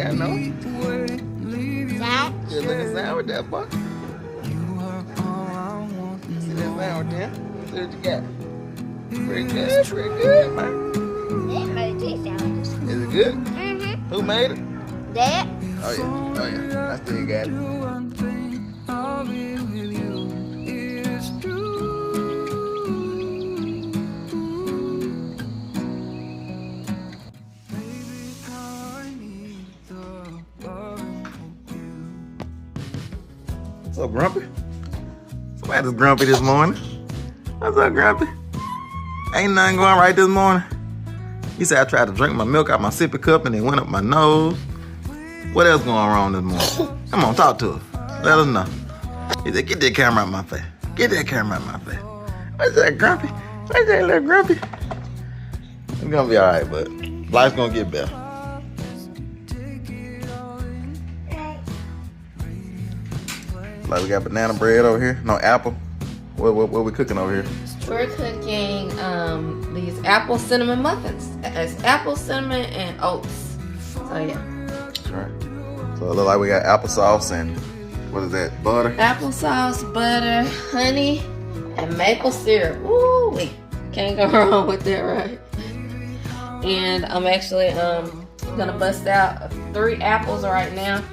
got no. That? Good looking sandwich there, boy. See that sandwich there? See what you got? Pretty good, man. They made these sandwiches. Is it good? Mm-hmm. Who made it? That? Oh yeah. I still got it. What's up, Grumpy? Somebody's grumpy this morning. What's up, Grumpy? Ain't nothing going right this morning. He said I tried to drink my milk out my sippy cup and it went up my nose. What else going wrong this morning? Come on, talk to us. Let us know. He said, get that camera out my face. Get that camera out my face. What's that, Grumpy? What's that little Grumpy? It's gonna be alright, but life's gonna get better. Like we got banana bread over here. No, apple. What we cooking over here? We're cooking these apple cinnamon muffins. It's apple, cinnamon, and oats. So yeah. That's right. So it look like we got applesauce and what is that? Butter. Applesauce, butter, honey, and maple syrup. Woo wee! Can't go wrong with that, right? And I'm actually gonna bust out 3 apples right now.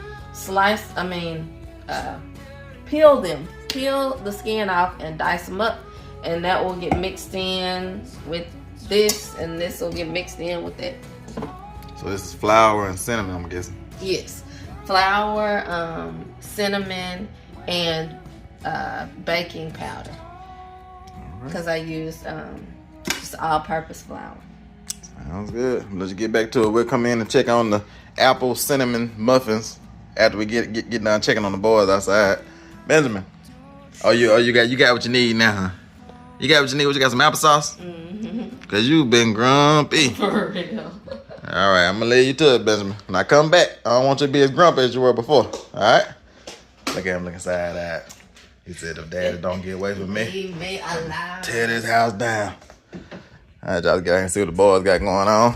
Peel them. Peel the skin off and dice them up, and that will get mixed in with this, and this will get mixed in with that. So this is flour and cinnamon, I'm guessing. Yes, flour, cinnamon, and baking powder. Because I used just all-purpose flour. Sounds good. Let's get back to it. We'll come in and check on the apple cinnamon muffins after we get done checking on the boys outside. Benjamin, you got what you need now, huh? You got what you need. What you got, some applesauce? Mm-hmm. Cause you been grumpy. For real. All right, I'm gonna leave you to it, Benjamin. When I come back, I don't want you to be as grumpy as you were before. All right? Look at him looking side-eyed. He said, if Daddy don't get away from me, Leave me alive. tear this house down. All right, y'all get out here and see what the boys got going on.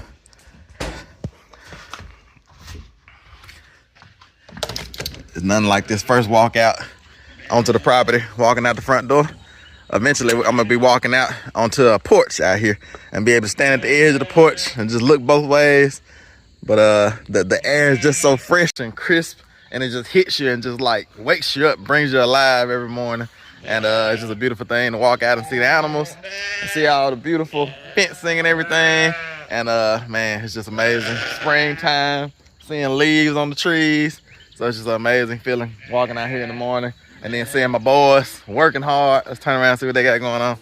It's nothing like this first walk out onto the property, walking out the front door. Eventually, I'm gonna be walking out onto a porch out here and be able to stand at the edge of the porch and just look both ways. But the air is just so fresh and crisp, and it just hits you and just like wakes you up, brings you alive every morning. And it's just a beautiful thing to walk out and see the animals and see all the beautiful fencing and everything. And man, it's just amazing. Springtime, seeing leaves on the trees. So it's just an amazing feeling walking out here in the morning and then seeing my boys working hard. Let's turn around and see what they got going on.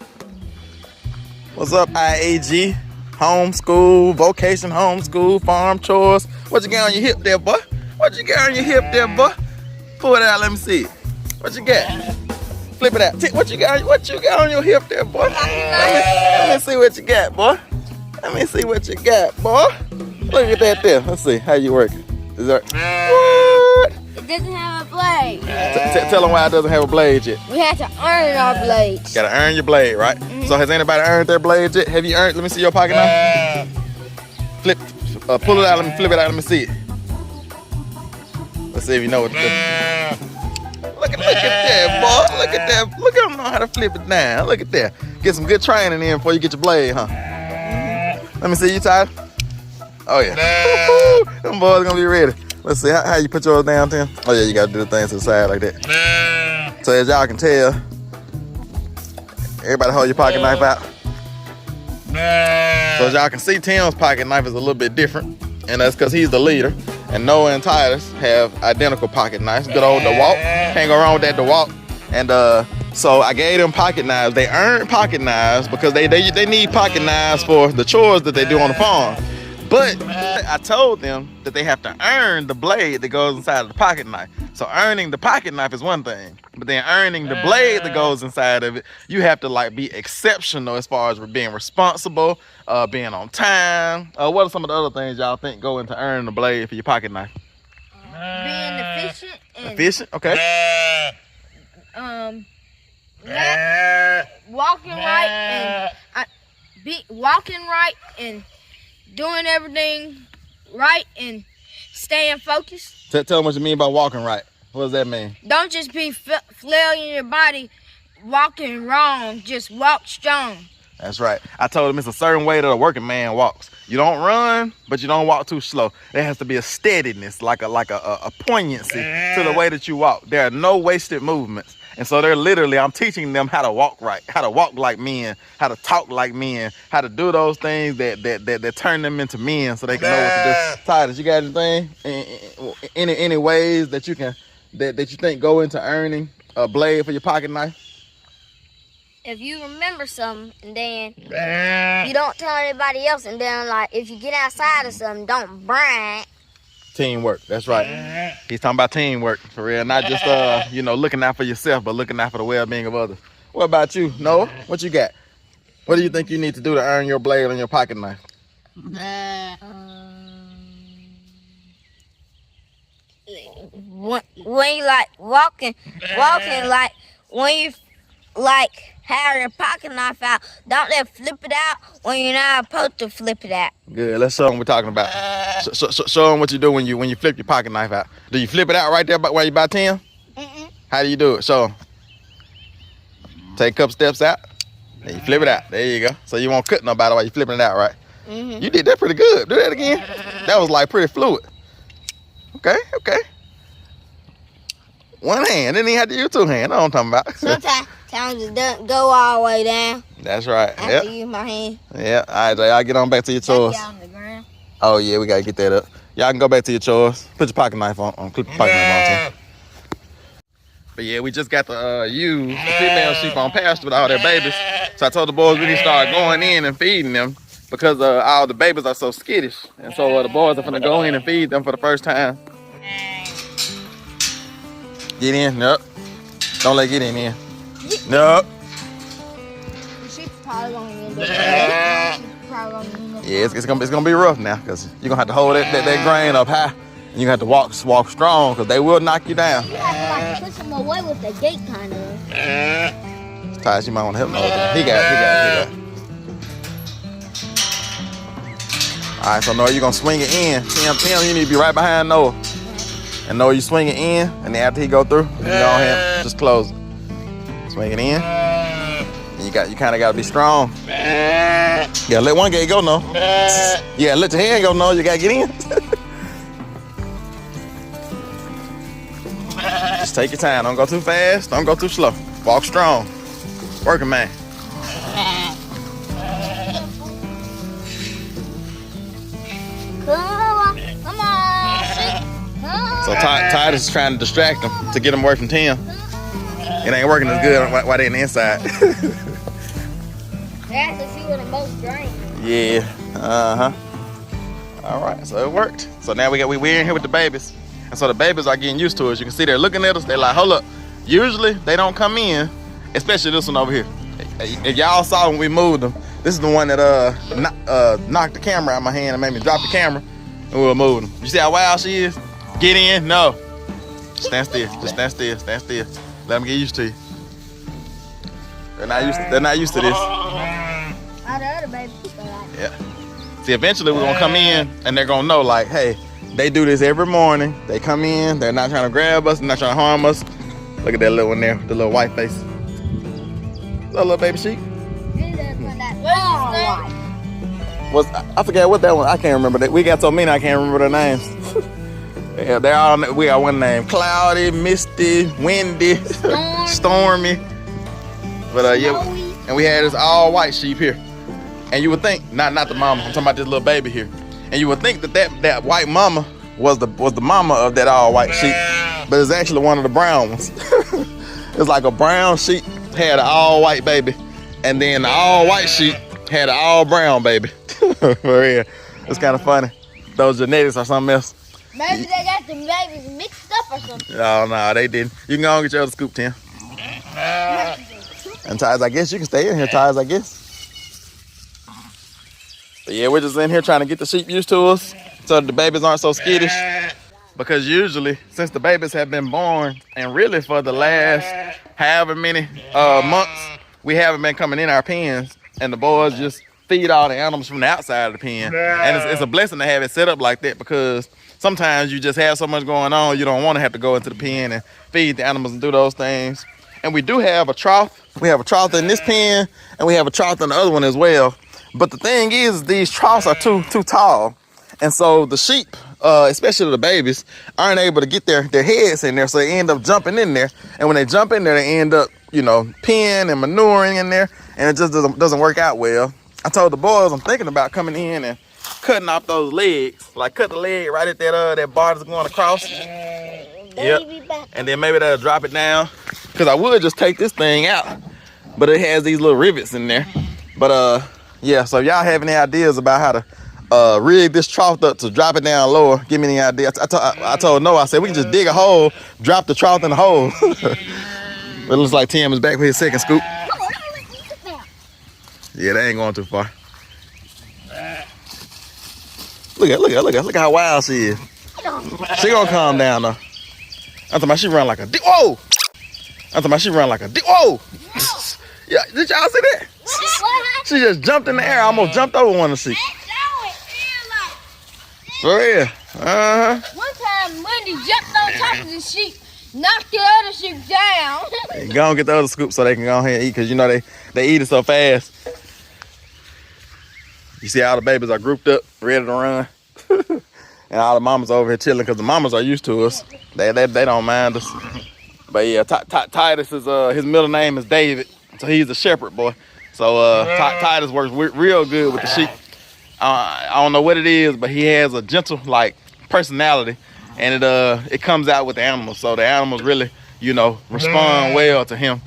What's up, I.A.G? Homeschool, vocation homeschool, farm chores. What you got on your hip there, boy? What you got on your hip there, boy? Pull it out, let me see it. What you got? Flip it out. What you got on your hip there, boy? Let me see what you got, boy. Let me see what you got, boy. Look at that there. Let's see how you working. Is that what? It doesn't have a blade. Tell them why it doesn't have a blade yet. We have to earn our blades. Gotta earn your blade, right? Mm-hmm. So has anybody earned their blade yet? Have you earned? Let me see your pocket knife. Pull it out. Let me flip it out. Let me see it. Let's see if you know what to do. Look at that, boy. Look at that. Look at him know how to flip it down. Look at that. Get some good training in before you get your blade, huh? Let me see you, Tyler. Oh yeah. Them boys gonna be ready. Let's see how you put yours down, Tim. Oh yeah, you gotta do the things to the side like that. So as y'all can tell, everybody hold your pocket knife out. So as y'all can see, Tim's pocket knife is a little bit different, and that's because he's the leader. And Noah and Titus have identical pocket knives. Good old DeWalt. Can't go wrong with that DeWalt. And so I gave them pocket knives. They earned pocket knives because they need pocket knives for the chores that they do on the farm. But I told them that they have to earn the blade that goes inside of the pocket knife. So earning the pocket knife is one thing, but then earning the blade that goes inside of it, you have to like be exceptional as far as being responsible, being on time. What are some of the other things y'all think go into earning the blade for your pocket knife? Being efficient. Efficient? Okay. Walking right and doing everything right and staying focused. Tell them what you mean by walking right. What does that mean? Don't just be flailing your body, walking wrong. Just walk strong. That's right. I told him it's a certain way that a working man walks. You don't run, but you don't walk too slow. There has to be a steadiness, like a poignancy to the way that you walk. There are no wasted movements. And so I'm teaching them how to walk right, how to walk like men, how to talk like men, how to do those things that turn them into men so they can know what to do. Titus, you got anything? Any ways that you can, that you think go into earning a blade for your pocket knife? If you remember something and then you don't tell anybody else, and then like if you get outside of something, don't brag. Teamwork, that's right. He's talking about teamwork for real, not just looking out for yourself, but looking out for the well-being of others. What about you, Noah? What you got? What do you think you need to do to earn your blade on your pocket knife? When you like walking like when you like have your pocket knife out, don't let flip it out when you're not supposed to flip it out. Good. Let's show them what we're talking about. Show them what you do when you flip your pocket knife out. Do you flip it out right there while you by 10? How do you do it? Show them. Take a couple steps out. And you flip it out. There you go. So you won't cut nobody while you're flipping it out, right? You did that pretty good. Do that again. That was like pretty fluid. Okay. One hand. Didn't even have to use two hands. I know what I'm talking about. Sometimes it doesn't go all the way down. That's right. I have to use my hand. Yeah. All right, y'all get on back to your chores. Get on the ground. Oh, yeah, we got to get that up. Y'all can go back to your chores. Put your pocket knife on. Clip your pocket knife on, too. But, yeah, we just got the female sheep on pasture with all their babies. So I told the boys we need to start going in and feeding them because all the babies are so skittish. And so the boys are going to go in and feed them for the first time. Get in. Nope. Don't let get in. Nope. The sheep's probably going to end up. Yeah, it's gonna be rough now because you're gonna have to hold that grain up high. And you're gonna have to walk strong because they will knock you down. You have to push them away with the gate kind of. Tyus, you might want to help him. He got it. All right, so Noah, you're gonna swing it in. Tim, you need to be right behind Noah. And Noah, you swing it in, and then after he go through, you go ahead, just close it. Swing it in. And you kind of got to be strong. Yeah, let one gate go, no. Yeah, let your hand go, no. You got to get in. Just take your time. Don't go too fast. Don't go too slow. Walk strong. Working man. Come on. So Titus is trying to distract them to get them away from Tim. It ain't working as good while they in the inside. That's the shoe with the most drain. Yeah. All right, so it worked. So now we're in here with the babies. And so the babies are getting used to us. You can see they're looking at us. They're like, hold up. Usually they don't come in, especially this one over here. If y'all saw when we moved them, this is the one that knocked the camera out of my hand and made me drop the camera, and we were moving them. You see how wild she is? Get in? No. Stand still. Just stand still. Stand still. Let them get used to you. They're not used to this. All the other babies are like. Yeah. See, eventually we're gonna come in and they're gonna know, like, hey, they do this every morning. They come in. They're not trying to grab us. They're not trying to harm us. Look at that little one there, the little white face. Little baby sheep. I forget what that one. I can't remember that. We got so many I can't remember their names. Yeah, we got one name: Cloudy, Misty, Windy, Stormy. But yeah, and we had this all white sheep here. And you would think, not the mama. I'm talking about this little baby here. And you would think that white mama was the mama of that all white sheep, but it's actually one of the brown ones. It's like a brown sheep had an all white baby, and then the all white sheep had an all brown baby. For real, it's kind of funny. Those genetics are something else. Maybe they got the babies mixed up or something. Oh no, they didn't. You can go and get your other scoop, Tim. And Tyus, I guess you can stay in here, Tyus, I guess. But yeah, we're just in here trying to get the sheep used to us so the babies aren't so skittish. Because usually, since the babies have been born, and really for the last however many months, we haven't been coming in our pens, and the boys just feed all the animals from the outside of the pen. And it's a blessing to have it set up like that, because sometimes you just have so much going on, you don't want to have to go into the pen and feed the animals and do those things. And we do have a trough. We have a trough in this pen, and we have a trough in the other one as well. But the thing is, these troughs are too tall. And so the sheep, especially the babies, aren't able to get their heads in there, so they end up jumping in there. And when they jump in there, they end up, you know, peeing and manuring in there, and it just doesn't work out well. I told the boys I'm thinking about coming in and cutting off those legs, like cut the leg right at that bar that's going across. Yep. And then maybe that'll drop it down, because I would just take this thing out, but it has these little rivets in there. But yeah, so if y'all have any ideas about how to rig this trough up to drop it down lower, give me any ideas. I told Noah, I said we can just dig a hole, drop the trough in the hole. But it looks like Tim is back for his second scoop. Yeah, they ain't going too far. Look how wild she is. She gonna calm down though. I'm talking about she run like a whoa! I'm talking about she run like a whoa! Yeah, did y'all see that? She just jumped in the air, almost jumped over one of the sheep. For real. One time Wendy jumped on top of the sheep, knocked the other sheep down. Go and get the other scoop so they can go ahead and eat, because you know they eat it so fast. You see all the babies are grouped up, ready to run. And all the mamas over here chilling, because the mamas are used to us. They don't mind us. But yeah, Titus is his middle name is David, so he's a shepherd boy. So Titus works real good with the sheep. I don't know what it is, but he has a gentle like personality, and it comes out with the animals. So the animals really, you know, respond well to him.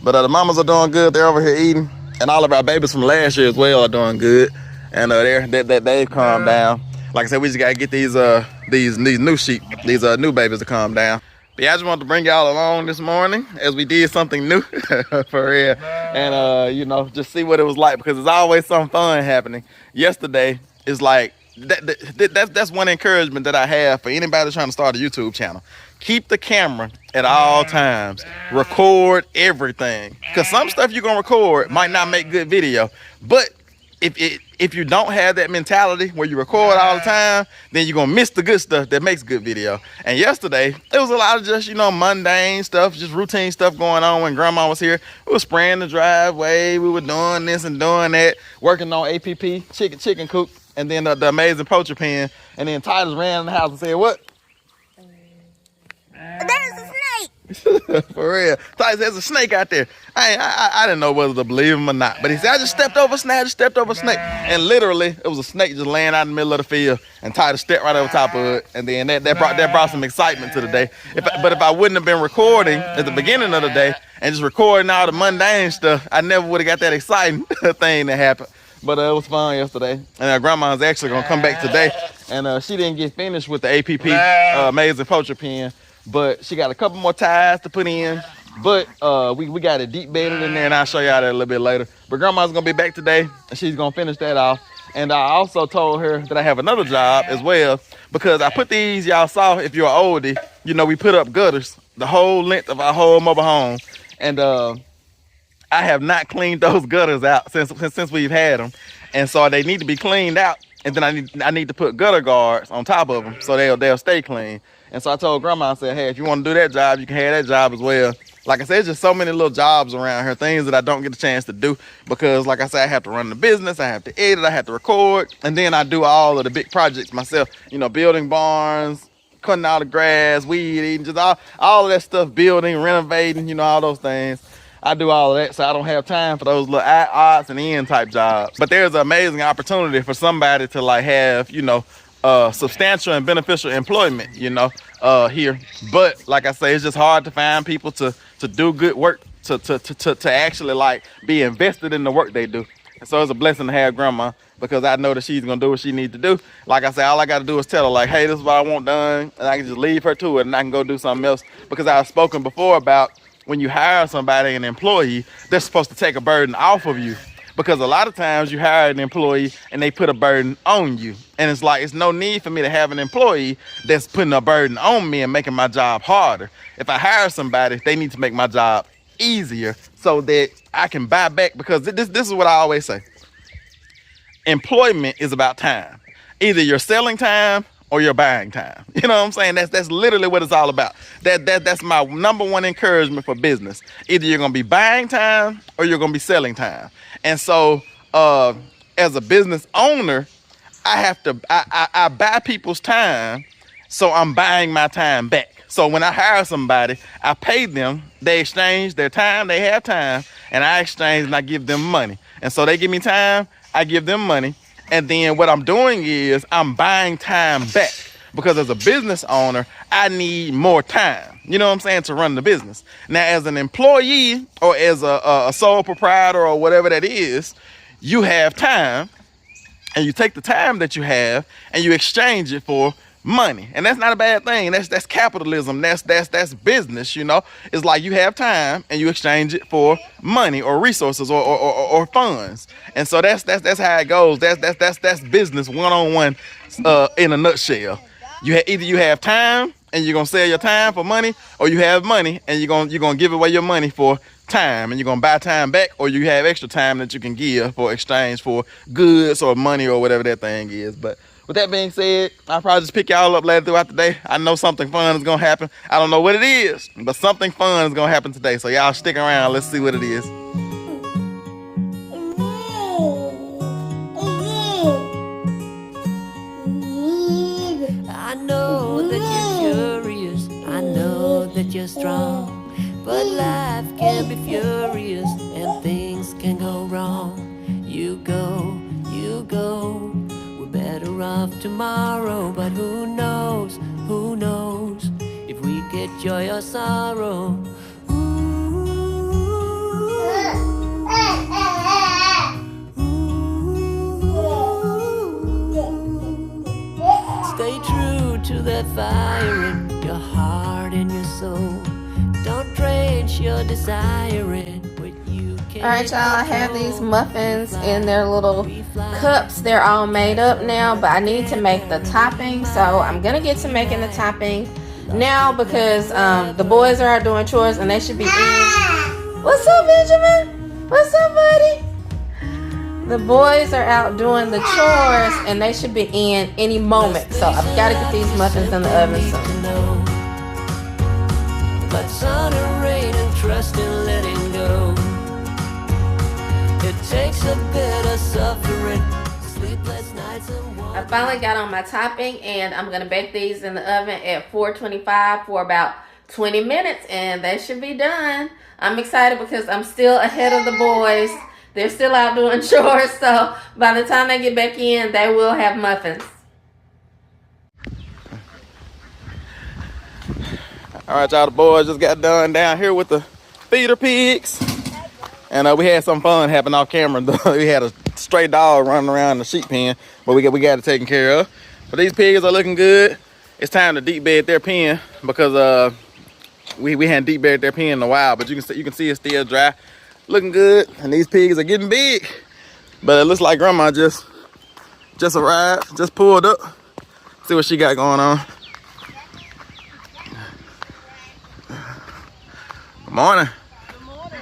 But the mamas are doing good. They're over here eating, and all of our babies from last year as well are doing good. And they've calmed down. Like I said, we just gotta get these new sheep, these new babies to calm down. But yeah, I just wanted to bring y'all along this morning as we did something new for real. And you know, just see what it was like, because there's always something fun happening. Yesterday is like that's one encouragement that I have for anybody trying to start a YouTube channel. Keep the camera at all times. Record everything, because some stuff you're gonna record might not make good video, but if you don't have that mentality where you record all the time, then you're gonna miss the good stuff that makes good video. And yesterday, it was a lot of just, you know, mundane stuff, just routine stuff going on when grandma was here. We were spraying the driveway, we were doing this and doing that, working on APP, chicken coop, and then the amazing poultry pen. And then Titus ran in the house and said, what? There's a snake. For real. Titus, there's a snake out there. I didn't know whether to believe him or not, but he said, I just stepped over a snake. And literally, it was a snake just laying out in the middle of the field, and Titus stepped right over top of it. And then that brought some excitement to the day. But if I wouldn't have been recording at the beginning of the day and just recording all the mundane stuff, I never would have got that exciting thing that happened. But it was fun yesterday. And grandma's actually gonna come back today, and she didn't get finished with the APP amazing poultry pen, but she got a couple more ties to put in. But we got it deep bedded in there, and I'll show y'all that a little bit later. But grandma's gonna be back today, and she's gonna finish that off. And I also told her that I have another job as well, because I put these, y'all saw, if you're an oldie, you know, we put up gutters the whole length of our whole mobile home. And I have not cleaned those gutters out since we've had them. And so they need to be cleaned out. And then I need to put gutter guards on top of them so they'll stay clean. And so I told grandma, I said, hey, if you want to do that job, you can have that job as well. Like I said, it's just so many little jobs around here, things that I don't get a chance to do, because like I said, I have to run the business, I have to edit, I have to record, and then I do all of the big projects myself, you know, building barns, cutting all the grass, weed eating, just all of that stuff, building, renovating, you know, all those things. I do all of that, so I don't have time for those little odds and ends type jobs. But there's an amazing opportunity for somebody to like have, you know, substantial and beneficial employment, you know, here. But like I say, it's just hard to find people to do good work, to actually like be invested in the work they do. And so it's a blessing to have grandma, because I know that she's gonna do what she needs to do. Like I say, all I gotta do is tell her like, hey, this is what I want done, and I can just leave her to it, and I can go do something else. Because I've spoken before about when you hire somebody, an employee, they're supposed to take a burden off of you. Because a lot of times you hire an employee and they put a burden on you. And it's like, it's no need for me to have an employee that's putting a burden on me and making my job harder. If I hire somebody, they need to make my job easier so that I can buy back. Because this is what I always say. employment is about time. Either you're selling time or you're buying time. You know what I'm saying? That's literally what it's all about. That's my number one encouragement for business. Either you're gonna be buying time or you're gonna be selling time. And so as a business owner, I buy people's time, so I'm buying my time back. So when I hire somebody, I pay them, they exchange their time, they have time, and I exchange and I give them money. And so they give me time, I give them money, and then what I'm doing is I'm buying time back, because as a business owner, I need more time, you know what I'm saying, to run the business. Now, as an employee or as a sole proprietor or whatever that is, you have time, and you take the time that you have and you exchange it for money. And that's not a bad thing. That's capitalism. That's business, you know. It's like you have time and you exchange it for money or resources or funds. And so that's how it goes. That's business one-on-one in a nutshell. Either you have time and you're gonna sell your time for money, or you have money and you're gonna give away your money for time, and you're gonna buy time back, or you have extra time that you can give for exchange for goods or money or whatever that thing is. But with that being said, I'll probably just pick y'all up later throughout the day. I know something fun is gonna happen. I don't know what it is, but something fun is gonna happen today. So y'all stick around. Let's see what it is. I know that you're furious. I know that you're strong. But life can be furious and things can go wrong. You go. We're better off tomorrow. But who knows if we get joy or sorrow. Stay true to that fire in your heart and your soul. Don't drench your desire in what you can't. All right, y'all, I have these muffins in their little cups. They're all made up now, but I need to make the topping, so I'm gonna get to making the topping now, because the boys are out doing chores and they should be in. What's up, Benjamin? What's up, buddy? The boys are out doing the chores and they should be in any moment, so I've got to get these muffins in the oven soon. But sun and rain and trust in letting go. It takes a bit of suffering, sleepless nights and one. I finally got on my topping, and I'm gonna bake these in the oven at 425 for about 20 minutes, and they should be done. I'm excited because I'm still ahead of the boys. They're still out doing chores, so by the time they get back in, they will have muffins. All right, y'all, the boys just got done down here with the feeder pigs. And we had some fun happen off camera. We had a stray dog running around the sheep pen, but we got it taken care of. But these pigs are looking good. It's time to deep bed their pen, because we hadn't deep bedded their pen in a while, but you can see it's still dry. Looking good, and these pigs are getting big. But it looks like Grandma just arrived, just pulled up. See what she got going on. Good morning. Good morning.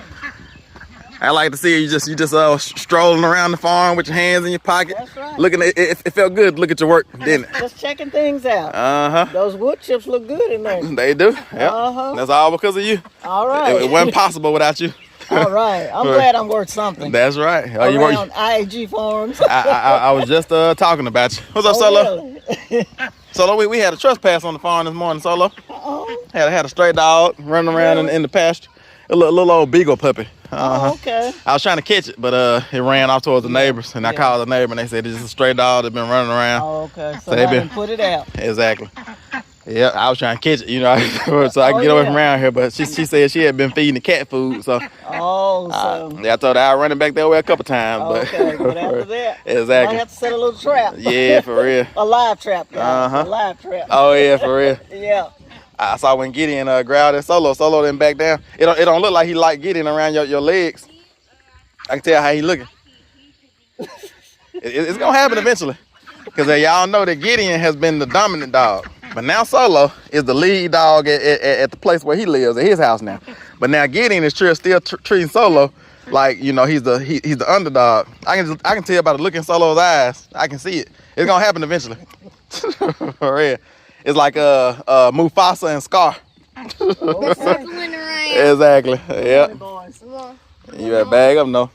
I like to see you just strolling around the farm with your hands in your pocket. That's right. Looking at it felt good to look at your work, didn't it? Just checking things out. Uh-huh. Those wood chips look good in there. They do. Yep. Uh-huh. That's all because of you. All right. It wasn't possible without you. All right. I'm glad I'm worth something. That's right. Around I.A.G farms. I was just talking about you. What's up, Solo? Really? Solo, we had a trespass on the farm this morning, Solo. Oh, Had a stray dog running around in the pasture. A little old beagle puppy. oh, okay. I was trying to catch it, but it ran off towards the neighbors, and I called the neighbor, and they said it's just a stray dog that's been running around. Oh, okay. So they I didn't put it out. Exactly. Yeah, I was trying to catch it, you know, so I can get away from around here. But she said she had been feeding the cat food, so Oh, so. I told her I'd run it back that way a couple times. But Okay, but after that, exactly. I have to set a little trap. Yeah, for real. A live trap, guys. Uh-huh. A live trap. Oh yeah, for real. Yeah. I saw when Gideon growled at Solo didn't back down. It don't look like he like Gideon around your legs. I can tell how he looking. It's gonna happen eventually, because y'all know that Gideon has been the dominant dog, but now Solo is the lead dog at the place where he lives, at his house now. But now Gideon is still treating Solo like, you know, he's the underdog. I can tell by the look in Solo's eyes. I can see it. It's gonna happen eventually. For real. It's like Mufasa and Scar. Exactly. Yep. You better bag up, no.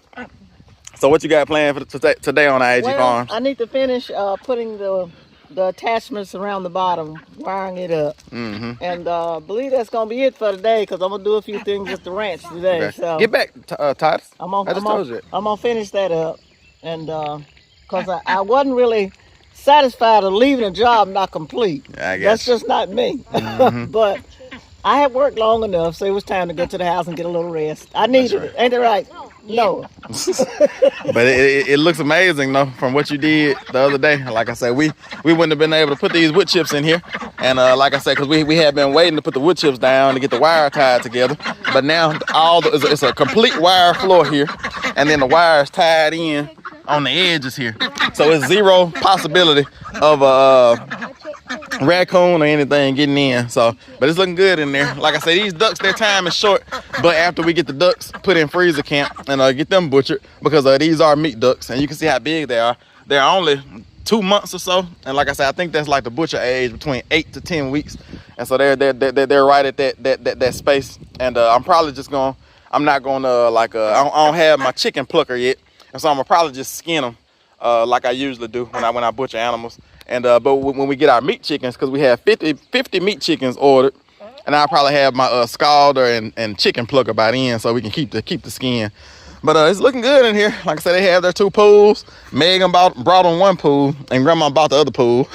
So what you got planned for today on I.A.G Farms? I need to finish putting the attachments around the bottom, wiring it up. And I believe that's going to be it for today because I'm going to do a few things at the ranch today. Okay. So Get back, Titus. I'm I just told you. I'm going to finish that up. And because I wasn't really satisfied of leaving a job not complete. I guess. That's just not me. But I had worked long enough, so it was time to go to the house and get a little rest. I needed it. Ain't that right? No. But it looks amazing, though, from what you did the other day. Like I said, we wouldn't have been able to put these wood chips in here. And like I said, because we had been waiting to put the wood chips down to get the wire tied together. But now it's a complete wire floor here. And then the wire is tied in on the edges here. So it's zero possibility of a raccoon or anything getting in. So, but it's looking good in there. Like I said, these ducks, their time is short. But after we get the ducks put in freezer camp and get them butchered, because these are meat ducks, and you can see how big they are. They're only 2 months or so, and like I said, I think that's like the butcher age, between 8 to 10 weeks. And so they're right at that space. And I'm probably just I'm not gonna I don't have my chicken plucker yet, and so I'm gonna probably just skin them like I usually do when I butcher animals. And but when we get our meat chickens, because we have 50 meat chickens ordered, and I'll probably have my scalder and chicken plucker by then, so we can keep the skin. But it's looking good in here. Like I said, they have their 2 pools. Megan brought on 1 pool, and Grandma bought the other pool.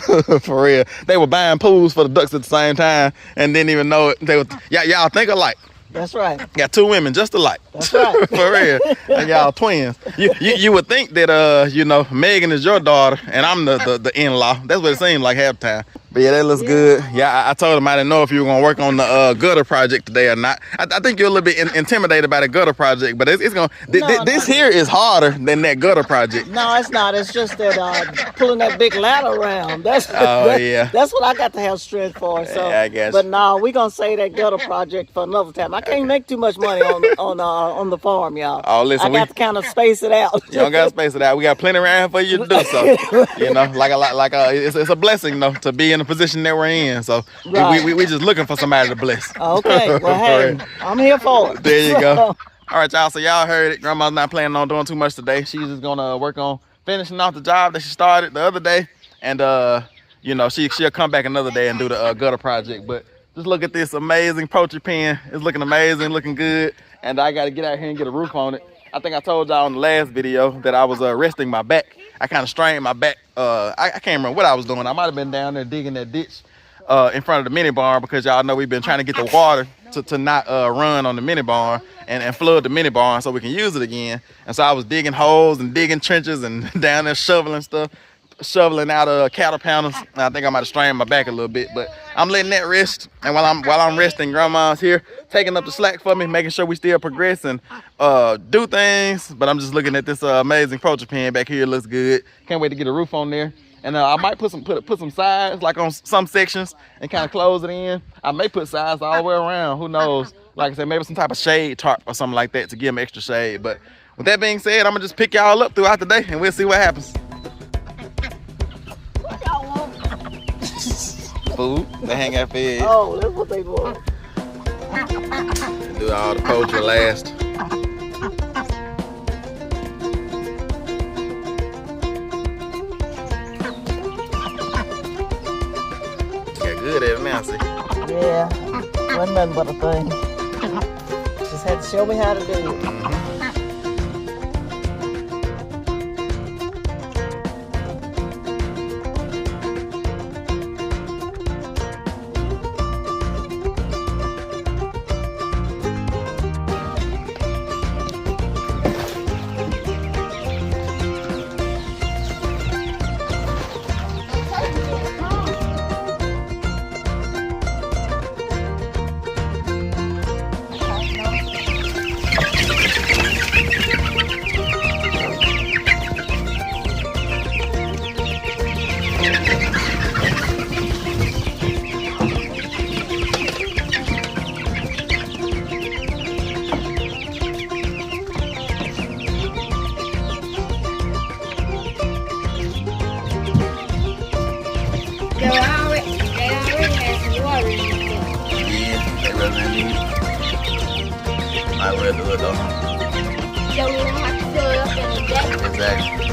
For real, they were buying pools for the ducks at the same time, and didn't even know it. Y'all think alike. That's right. Got 2 women just alike. That's right. For real. And y'all twins. You would think that Megan is your daughter and I'm the in-law. That's what it seemed like half the time. But yeah, that looks good. Yeah, I told him I didn't know if you were gonna work on the gutter project today or not. I think you're a little bit intimidated by the gutter project, but it's gonna. This here is harder than that gutter project. No, it's not. It's just that pulling that big ladder around. That's what I got to have strength for. So, yeah, I guess. But no, we're gonna say that gutter project for another time. I can't make too much money on the farm, y'all. Oh, listen, I got to kind of space it out. You don't gotta space it out. We got plenty around for you to do so. It's a blessing though to be in the position that we're in. So right. we just looking for somebody to bless. Okay, well hey, I'm here for it. There you go. All right, y'all. So y'all heard it. Grandma's not planning on doing too much today. She's just gonna work on finishing off the job that she started the other day, and she'll come back another day and do the gutter project. But just look at this amazing poultry pen. It's looking amazing, looking good, and I got to get out here and get a roof on it. I think I told y'all in the last video that I was resting my back. I kind of strained my back. I can't remember what I was doing. I might have been down there digging that ditch in front of the mini barn, because y'all know we've been trying to get the water to not run on the mini barn and flood the mini barn so we can use it again. And so I was digging holes and digging trenches and down there shoveling out cattle pounders. I think I might have strained my back a little bit, but I'm letting that rest. And while I'm resting, Grandma's here taking up the slack for me, making sure we still progress and do things. But I'm just looking at this amazing poultry pen back here. It looks good. Can't wait to get a roof on there. And I might put some sides like on some sections and kind of close it in. I may put sides all the way around. Who knows? Like I said, maybe some type of shade tarp or something like that to give them extra shade. But with that being said, I'm gonna just pick y'all up throughout the day and we'll see what happens. Food. They hang out fed. Oh, that's what they want. Do all the poultry last. Got good at it now, see? Yeah, wasn't nothing but a thing. Just had to show me how to do it. we'll do it though. So we don't have to fill it up in a day. Exactly.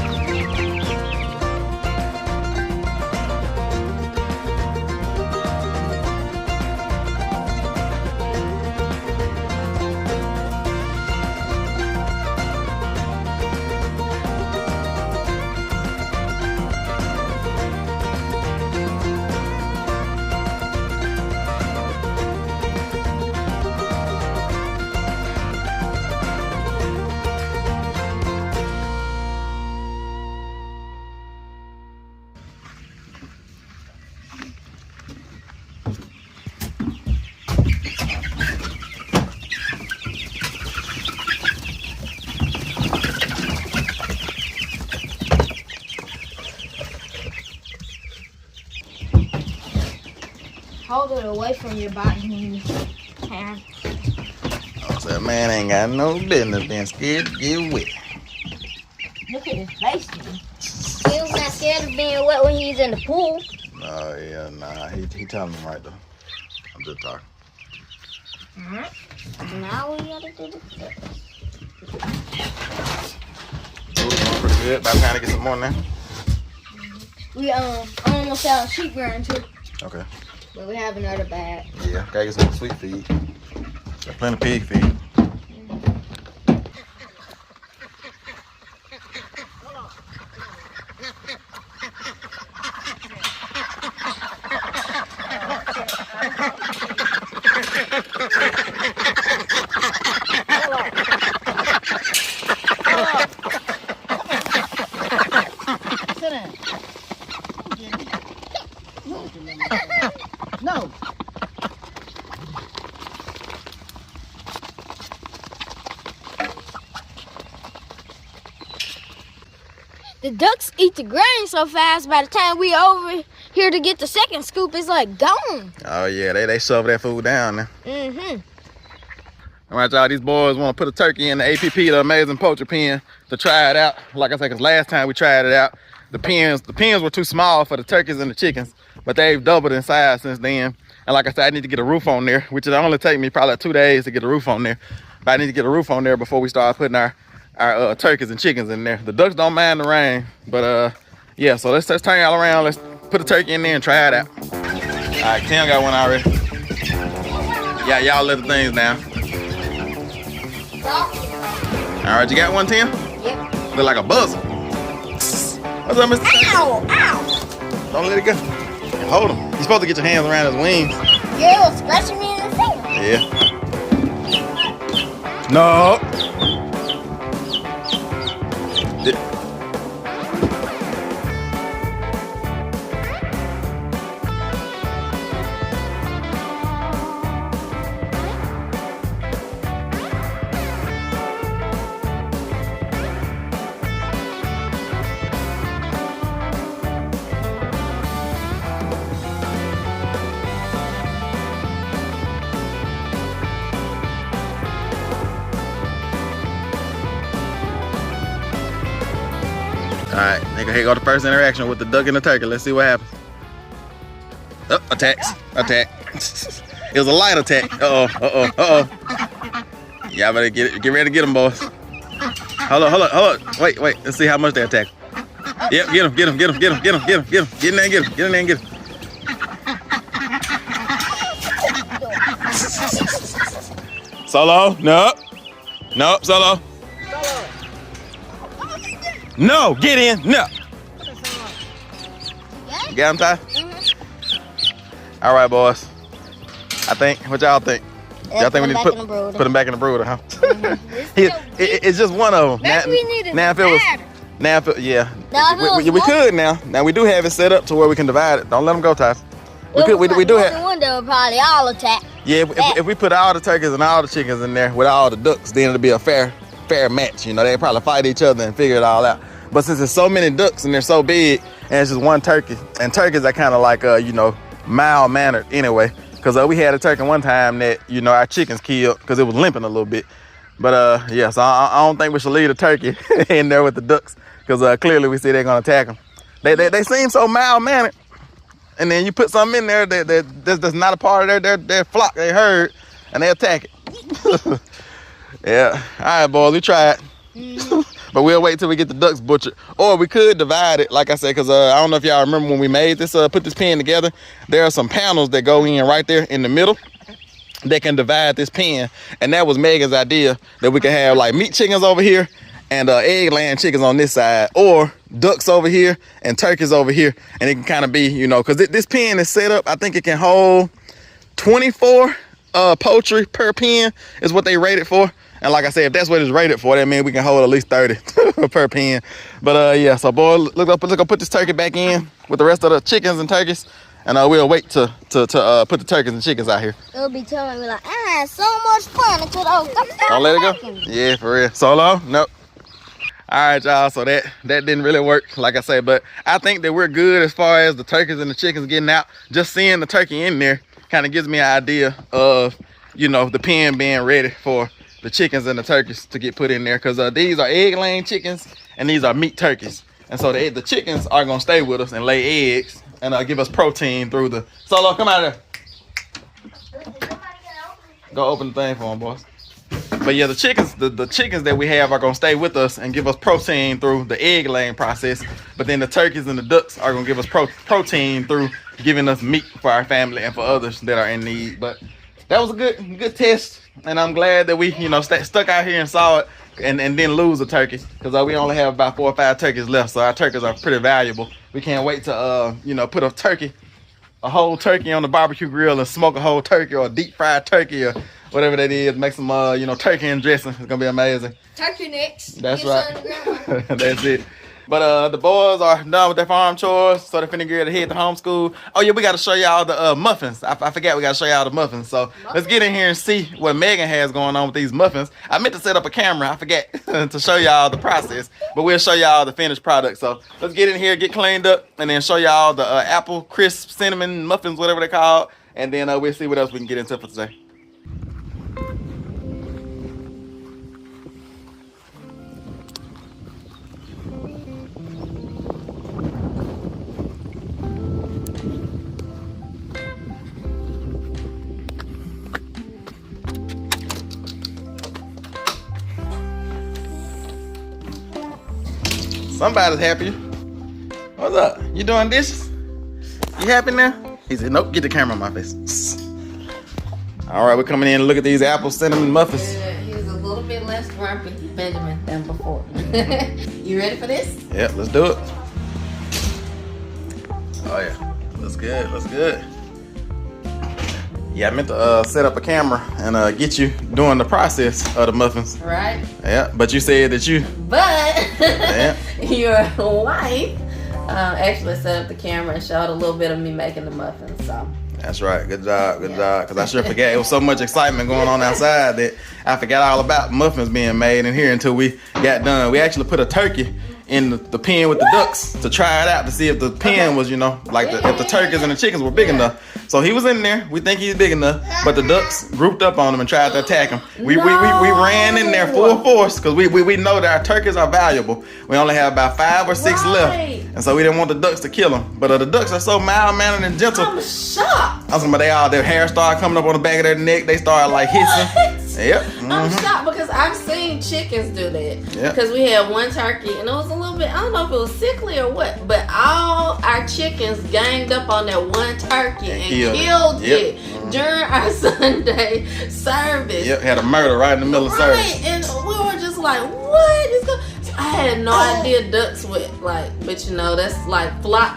Hold it away from your body when you can. I said, man, ain't got no business being scared to get wet. Look at his face. He was not scared of being wet when he's in the pool. Oh yeah, nah, he telling me right though. I'm just talking. Now we gotta do the Ooh, pretty good. About time to get some more now. We almost out of sheep ground too. Okay. But we have another bag. Yeah, gotta get some sweet feed. Got plenty of pig feed. Sit down. No. The ducks eat the grain so fast, by the time we over here to get the second scoop, it's like gone. Oh yeah, they shove that food down now. Mm-hmm. All right, y'all, these boys want to put a turkey in the APP, the Amazing Poultry Pen, to try it out. Like I said, because last time we tried it out, the pens were too small for the turkeys and the chickens, but they've doubled in size since then. And like I said, I need to get a roof on there, which will only take me probably 2 days to get a roof on there. But I need to get a roof on there before we start putting our turkeys and chickens in there. The ducks don't mind the rain, but yeah, so let's turn y'all around. Let's put a turkey in there and try it out. All right, Tim got one already. Yeah, y'all let the things down. All right, you got one, Tim? Yep. Look like a buzzer. What's up, Mr. Ow! Ow! Don't let it go. Hold him. You're supposed to get your hands around his wings. Yeah, it was scratching me in the finger. Yeah. No. All right, nigga, here go the first interaction with the duck and the turkey. Let's see what happens. Oh, attacks. Attack. It was a light attack. Uh-oh. Y'all better get ready to get them, boys. Hold on. Wait. Let's see how much they attack. Yep, get him. Get in there and get him. Get in there and get him. Solo, no, Solo. No, get in, no. You got him, Ty? Mm-hmm. All right, boys. What y'all think? Y'all think we need to put him back in the brooder, huh? Mm-hmm. It's just one of them. Maybe we need yeah. We could now. Now we do have it set up to where we can divide it. Don't let them go, Ty. We do have. One that would probably all attack. Yeah, if we put all the turkeys and all the chickens in there with all the ducks, then it'll be a fair match. You know, they probably fight each other and figure it all out. But since there's so many ducks and they're so big, and it's just one turkey, and turkeys are kind of like, mild-mannered anyway. Because we had a turkey one time that, our chickens killed because it was limping a little bit. But, yeah, so I don't think we should leave the turkey in there with the ducks because clearly we see they're going to attack them. They seem so mild-mannered. And then you put something in there that's not a part of their flock, they herd, and they attack it. Yeah. All right, boys, we tried. But we'll wait till we get the ducks butchered. Or we could divide it, like I said, because I don't know if y'all remember when we made this, put this pen together. There are some panels that go in right there in the middle that can divide this pen. And that was Megan's idea, that we could have like meat chickens over here and egg-laying chickens on this side, or ducks over here and turkeys over here. And it can kind of be, you know, because this pen is set up, I think it can hold 24 poultry per pen is what they rate it for. And like I said, if that's what it's rated for, that means we can hold at least 30 per pen. But yeah, so boy, look up, put this turkey back in with the rest of the chickens and turkeys, and we'll wait to put the turkeys and chickens out here. It'll be telling me like, I had so much fun until those ducks Don't let it go. barking. Yeah, for real. Solo? Nope. All right, y'all. So that didn't really work, like I say, but I think that we're good as far as the turkeys and the chickens getting out. Just seeing the turkey in there kind of gives me an idea of, you know, the pen being ready for the chickens and the turkeys to get put in there, because these are egg-laying chickens and these are meat turkeys. And so the chickens are gonna stay with us and lay eggs and give us protein through the. Solo, come out of there. Go open the thing for them, boys. But yeah, the chickens that we have are gonna stay with us and give us protein through the egg-laying process. But then the turkeys and the ducks are gonna give us protein through giving us meat for our family and for others that are in need. But that was a good test, and I'm glad that we, you know, stuck out here and saw it and didn't lose a turkey, because we only have about 4 or 5 turkeys left, so our turkeys are pretty valuable. We can't wait to you know, put a whole turkey on the barbecue grill and smoke a whole turkey, or a deep fried turkey, or whatever that is. Make some you know, turkey and dressing. It's gonna be amazing. Turkey necks. That's right. That's it. But the boys are done with their farm chores, so they're finna get ready to head to homeschool. Oh yeah, we gotta show y'all the muffins. I forgot we gotta show y'all the muffins. So let's get in here and see what Megan has going on with these muffins. I meant to set up a camera, I forgot to show y'all the process, but we'll show y'all the finished product. So let's get in here, get cleaned up, and then show y'all the apple crisp cinnamon muffins, whatever they're called, and then we'll see what else we can get into for today. Somebody's happy. What's up? You doing dishes? You happy now? He said, nope, get the camera on my face. All right, we're coming in and look at these apple cinnamon muffins. He's a little bit less grumpy, Benjamin, than before. You ready for this? Yep, let's do it. Oh yeah, looks good, looks good. Yeah, I meant to set up a camera and get you doing the process of the muffins. Right. Yeah, but you said that you. But Yeah. your wife actually set up the camera and showed a little bit of me making the muffins. So. That's right. Good job. Good job. Because I sure forgot. It was so much excitement going on outside that I forgot all about muffins being made in here until we got done. We actually put a turkey in the pen with the ducks to try it out to see if the pen was, you know, like if the turkeys and the chickens were big enough. So he was in there. We think he's big enough, but the ducks grouped up on him and tried to attack him. We ran in there full force because we know that our turkeys are valuable. We only have about 5 or 6 left, and so we didn't want the ducks to kill them. But the ducks are so mild-mannered and gentle. I'm shocked. I was talking about their hair started coming up on the back of their neck. They started like hissing. Yep. I'm shocked because I've seen chickens do that. Yep. Because we had one turkey and it was a little bit, I don't know if it was sickly or what, but all our chickens ganged up on that one turkey and killed it during our Sunday service. Yep, had a murder right in the middle of service. And we were just like, what is going on? I had no idea ducks would but you know, that's like flock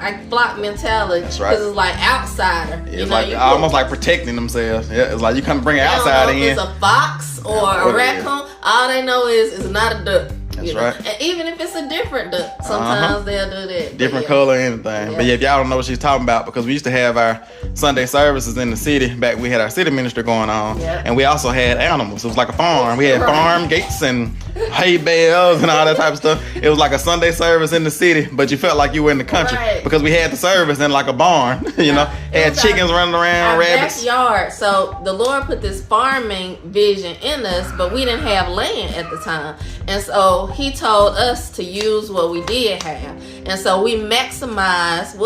mentality. That's right. Because it's like outsider. Yeah, it's like almost like protecting themselves. Yeah, it's like you come bring an outsider in. It's a fox or a raccoon. All they know is it's not a duck. That's right. And even if it's a different duck, sometimes they'll do that. Different color and everything. Yeah. But yeah, if y'all don't know what she's talking about, because we used to have our Sunday services in the city back. We had our city ministry going on, and we also had animals. It was like a farm. We had farm gates and hay bales and all that type of stuff. It was like a Sunday service in the city, but you felt like you were in the country because we had the service in like a barn. You know, had chickens running around, rabbits. Backyard. So the Lord put this farming vision in us, but we didn't have land at the time, and so He told us to use what we did have. And so we maximized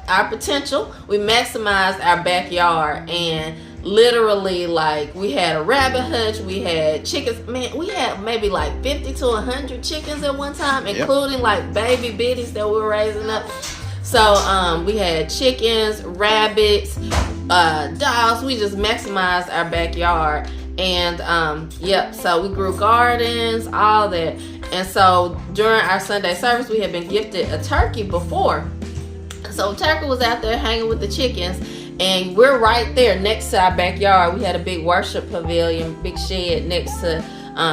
our potential. We maximized our backyard and literally, like, we had a rabbit hutch, we had chickens. Man, we had maybe like 50 to 100 chickens at one time, including like baby bitties that we were raising up. So we had chickens, rabbits, dogs. We just maximized our backyard. And so we grew gardens, all that. And so during our Sunday service, we had been gifted a turkey before. So Turkey was out there hanging with the chickens, and we're right there next to our backyard. We had a big worship pavilion, big shed next to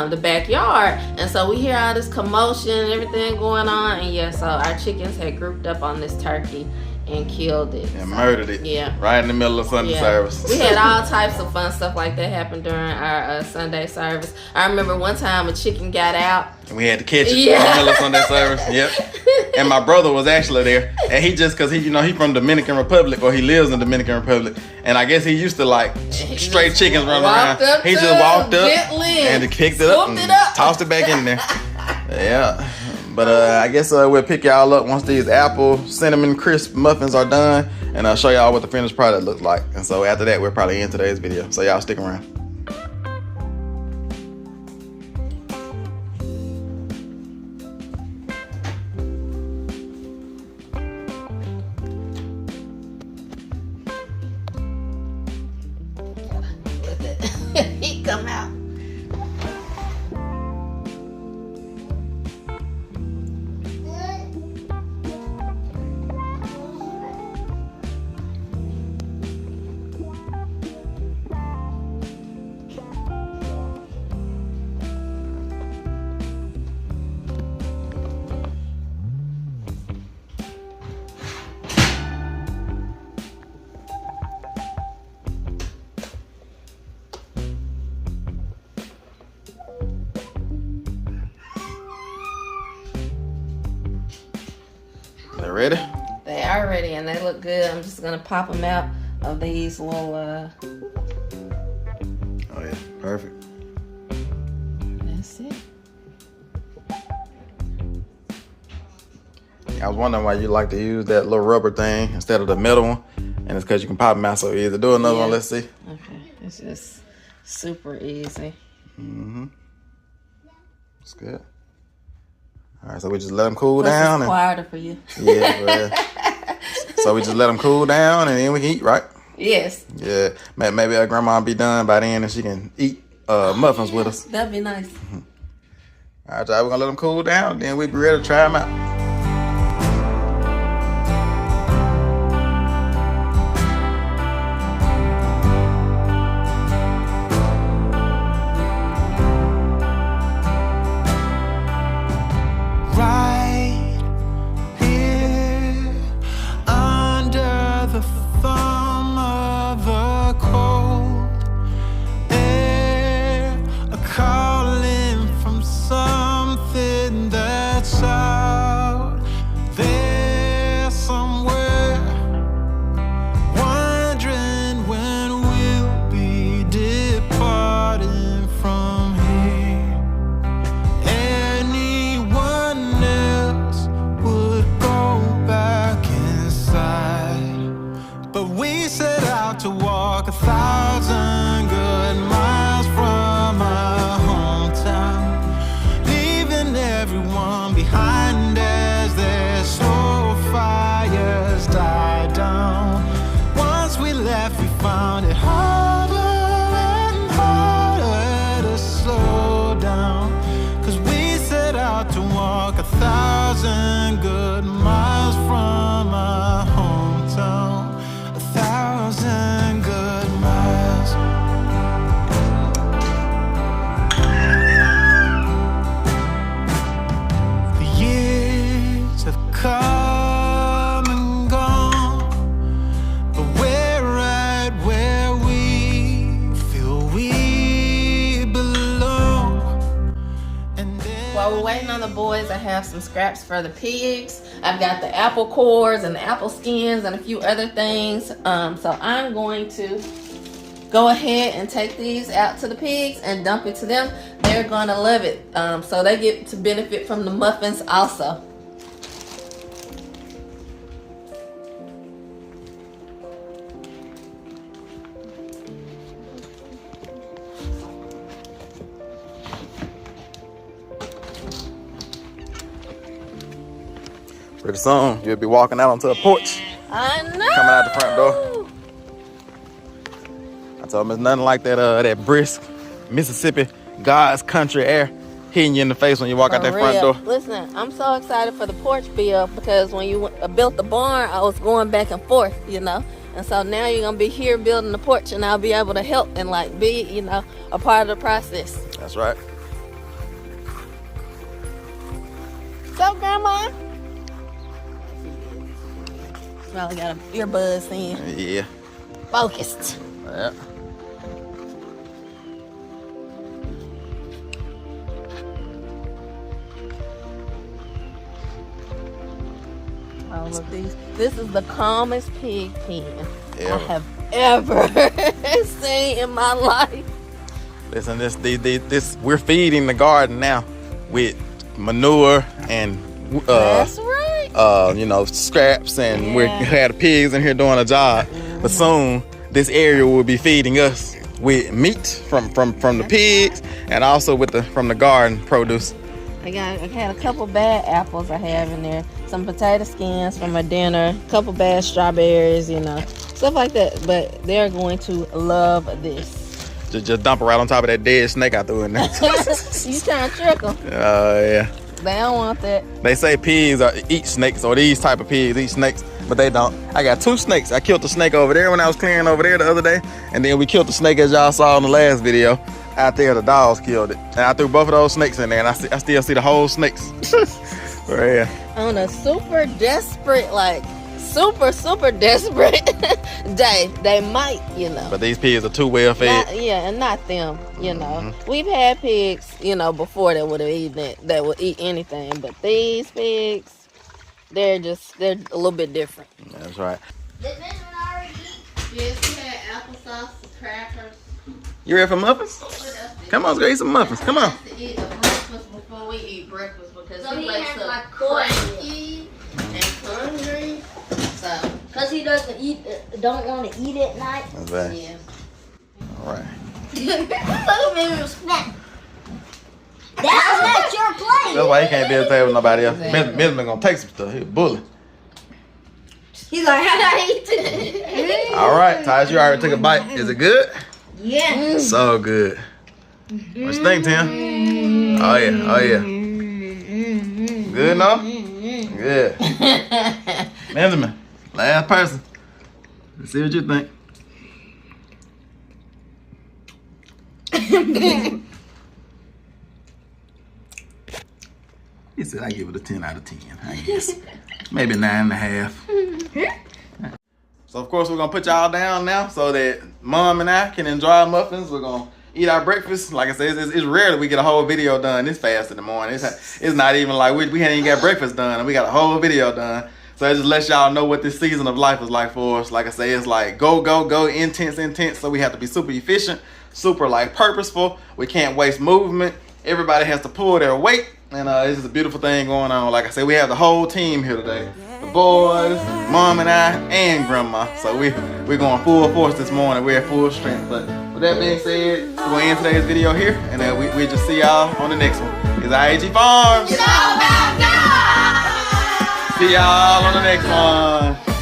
the backyard. And so we hear all this commotion and everything going on. And so our chickens had grouped up on this turkey and killed it. And murdered it. Yeah. Right in the middle of Sunday service. We had all types of fun stuff like that happen during our Sunday service. I remember one time a chicken got out. And we had to catch it in the middle of Sunday service. Yep. And my brother was actually there. And he just, cause he from Dominican Republic, or he lives in Dominican Republic. And I guess he used to like straight chickens running around. He just walked up gently and kicked it up and tossed it back in there. Yeah. But I guess we'll pick y'all up once these apple cinnamon crisp muffins are done, and I'll show y'all what the finished product looks like. And so after that, we'll probably end today's video. So y'all stick around. He come out. They ready? They are ready and they look good. I'm just gonna pop them out of these little Oh yeah, perfect. That's it. I was wondering why you like to use that little rubber thing instead of the metal one, and it's because you can pop them out so easy. Do another one, let's see. Okay, it's just super easy. It's good. All right, so we just let them cool down. It's quieter for you. Yeah, so we just let them cool down and then we can eat, right? Yes. Yeah, maybe our grandma will be done by then and she can eat muffins with us. That'd be nice. All right, y'all, we're gonna let them cool down, then we'll be ready to try them out. Boys, I have some scraps for the pigs. I've got the apple cores and the apple skins and a few other things. So I'm going to go ahead and take these out to the pigs and dump it to them. They're going to love it. So they get to benefit from the muffins also. Pretty soon, you'll be walking out onto a porch, I know. coming out the front door. I told him it's nothing like that that brisk Mississippi God's country air hitting you in the face when you walk out that front door. Listen, I'm so excited for the porch build because when you built the barn, I was going back and forth, you know. And so now you're gonna be here building the porch, and I'll be able to help and like be, you know, a part of the process. That's right. So, Grandma. Probably got earbuds in. Yeah. Focused. Yeah. All of these. This is the calmest pig pen Yeah. I have ever seen in my life. Listen, this we're feeding the garden now with manure and That's right. you know, scraps, and Yeah. we had the pigs in here doing a job. But soon this area will be feeding us with meat from the pigs, and also with from the garden produce. I had a couple bad apples I have in there. Some potato skins from my dinner. A couple bad strawberries, you know. Stuff like that. But they're going to love this. Just dump it right on top of that dead snake I threw in there. You trying to trick them. Yeah. They don't want that. They say pigs eat snakes, or these type of pigs eat snakes, but they don't. I got 2 snakes. I killed the snake over there when I was clearing over there the other day, and then we killed the snake as y'all saw in the last video. Out there, the dogs killed it, and I threw both of those snakes in there, and I still see the whole snakes. Right here. On a super desperate, like super desperate day, they might, you know. But these pigs are too well fed. And not them, you know. We've had pigs, you know, before that would have eaten it, that would eat anything, but these pigs, they're a little bit different. That's right. Did this one already eat? Yes, we had applesauce, crackers. You ready for muffins? Come on, let's go eat some muffins. Come on. To eat a breakfast before we eat breakfast because So he wakes has up like corn. cranky and hungry. So Cause he doesn't don't want to eat at night. That's bad. yeah. All right. Look at me respect. That's not your place. That's why he can't be at the table with nobody else. Benjamin gonna take some stuff. He a bully. He's like, how did I eat this? All right, Taj, you already took a bite. Is it good? Yeah. So good. What you think, Tim? Oh yeah, oh yeah. Good, no? Good. Benjamin, last person. Let's see what you think. He said I give it a 10 out of 10, I guess. Maybe 9.5. So of course we're gonna put y'all down now so that Mom and I can enjoy our muffins. We're gonna eat our breakfast. Like I said, it's rare that we get a whole video done this fast in the morning. It's not even like we hadn't even got breakfast done and we got a whole video done. So it just lets y'all know what this season of life is like for us. Like I say, it's like go, intense. So we have to be super efficient, super like purposeful. We can't waste movement. Everybody has to pull their weight. And it's just a beautiful thing going on. Like I said, we have the whole team here today. The boys, Mom and I, and Grandma. So we're going full force this morning. We're at full strength. But with that being said, we're going to end today's video here. And we just see y'all on the next one. It's I.A.G Farms. It's all about God. See y'all on the next one.